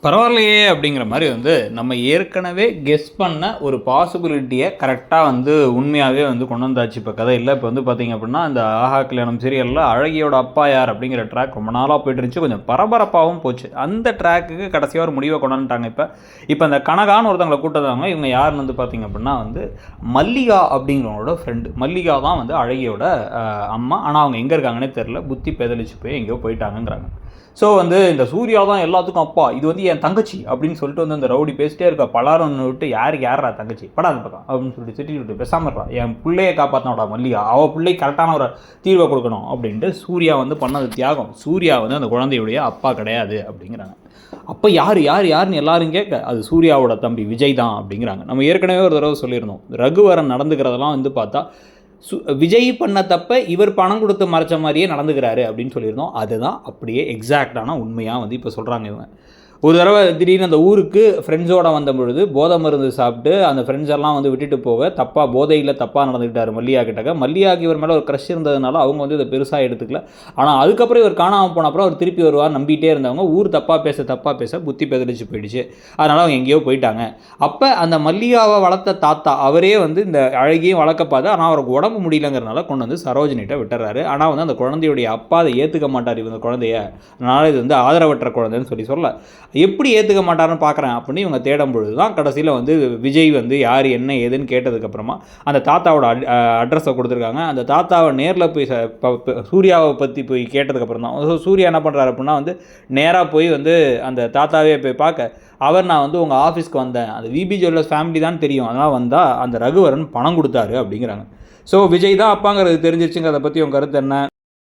பரவாயில்லையே அப்படிங்கிற மாதிரி நம்ம ஏற்கனவே கெஸ் பண்ண ஒரு பாசிபிலிட்டியை கரெக்டாக உண்மையாகவே கொண்டு வந்தாச்சு. இப்போ கதை இல்லை. இப்போ பார்த்தீங்க அப்படின்னா இந்த ஆஹா கல்யாணம் சீரியலில் அழகியோட அப்பா யார் அப்படிங்கிற ட்ராக் ரொம்ப நாளாக போயிட்டு இருந்துச்சு. கொஞ்சம் பரபரப்பாகவும் போச்சு. அந்த ட்ராக்குக்கு கடைசியாக ஒரு முடிவை கொண்டு வந்துட்டாங்க. இப்போ அந்த கனகான்னு ஒருத்தவங்களை கூட்டதாங்க. இவங்க யாருன்னு பார்த்தீங்க அப்படின்னா மல்லிகா அப்படிங்கிறவங்களோட ஃப்ரெண்டு. மல்லிகா தான் அழகியோட அம்மா. ஆனால் அவங்க எங்கே இருக்காங்கன்னே தெரில. புத்தி பெதலிச்சு போய் எங்கேயோ போயிட்டாங்கங்கிறாங்க. ஸோ இந்த சூர்யா தான் எல்லாத்துக்கும் அப்பா, இது என் தங்கச்சி அப்படின்னு சொல்லிட்டு அந்த ரவுடி பேசிட்டே இருக்கா. பலாரம் விட்டு யாரா தங்கச்சி படாத பக்கம் அப்படின்னு சொல்லிட்டு திட்டிட்டு விட்டு பேசாமறா. என் பிள்ளையை காப்பாற்றினோட மல்லிகா, அவள் பிள்ளை கரெக்டான ஒரு தீர்வை கொடுக்கணும் அப்படின்ட்டு சூர்யா பண்ணது தியாகம். சூர்யா அந்த குழந்தையுடைய அப்பா கிடையாது அப்படிங்கிறாங்க. அப்போ யாருன்னு எல்லாரும் கேட்க, அது சூர்யாவோட தம்பி விஜய் தான் அப்படிங்கிறாங்க. நம்ம ஏற்கனவே ஒரு தடவை சொல்லியிருந்தோம், ரகுவரன் நடந்துக்கிறதெல்லாம் பார்த்தா விஜய் பண்ண தப்ப இவர் பணம் கொடுத்து மறைச்ச மாதிரியே நடந்துக்கிறாரு அப்படின்னு சொல்லியிருந்தோம். அதுதான் அப்படியே எக்ஸாக்டான உண்மையாக இப்போ சொல்கிறாங்க இவங்க. ஒரு தடவை திடீர்னு அந்த ஊருக்கு ஃப்ரெண்ட்ஸோடு வந்த பொழுது போதை மருந்து சாப்பிட்டு அந்த ஃப்ரெண்ட்ஸ் எல்லாம் விட்டுட்டு போக போதையில் தப்பாக நடந்துக்கிட்டார் மல்லிகா கிட்டக்க. மல்லிகாக்கு இவர் மேலே ஒரு க்ரஷ் இருந்ததுனால அவங்க இதை பெருசாக எடுத்துக்கல. ஆனால் அதுக்கப்புறம் இவர் காணாமல் போன அப்புறம் அவர் திருப்பி வருவார் நம்பிகிட்டே இருந்தவங்க ஊர் தப்பாக பேச புத்தி பெதலிச்சு போயிடுச்சு. அதனால் அவங்க எங்கேயோ போயிட்டாங்க. அப்போ அந்த மல்லிகாவை வளர்த்த தாத்தா அவரே இந்த அழகியும் வளர்க்க பார்த்து, ஆனால் அவருக்கு உடம்பு முடியலங்கிறனால கொண்டு சரோஜினிட்ட விட்டுறாரு. ஆனால் அந்த குழந்தையுடைய அப்பா அதை ஏற்றுக்க மாட்டார் இவங்க குழந்தைய. அதனால் இது ஆதரவற்ற குழந்தைன்னு சொல்ல எப்படி ஏற்றுக்க மாட்டாருன்னு பார்க்குறேன் அப்படின்னு இவங்க தேடும் பொழுது தான் கடைசியில் விஜய் யார் என்ன ஏதுன்னு கேட்டதுக்கப்புறமா அந்த தாத்தாவோட அட்ரஸை கொடுத்துருக்காங்க. அந்த தாத்தாவை நேரில் போய் சூர்யாவை பற்றி போய் கேட்டதுக்கப்புறம் தான் சூர்யா என்ன பண்ணுறாரு அப்படின்னா நேராக போய் அந்த தாத்தாவே போய் பார்க்க, அவர் நான் உங்கள் ஆஃபீஸ்க்கு வந்தேன், அது விபி ஜுவல்லர்ஸ் ஃபேமிலி தான் தெரியும், அதனால் வந்தால் அந்த ரகுவரன் பணம் கொடுத்தாரு அப்படிங்கிறாங்க. ஸோ விஜய் தான் அப்பாங்கிறது தெரிஞ்சிருச்சுங்கிறத பற்றி உங்கள் கருத்து என்ன?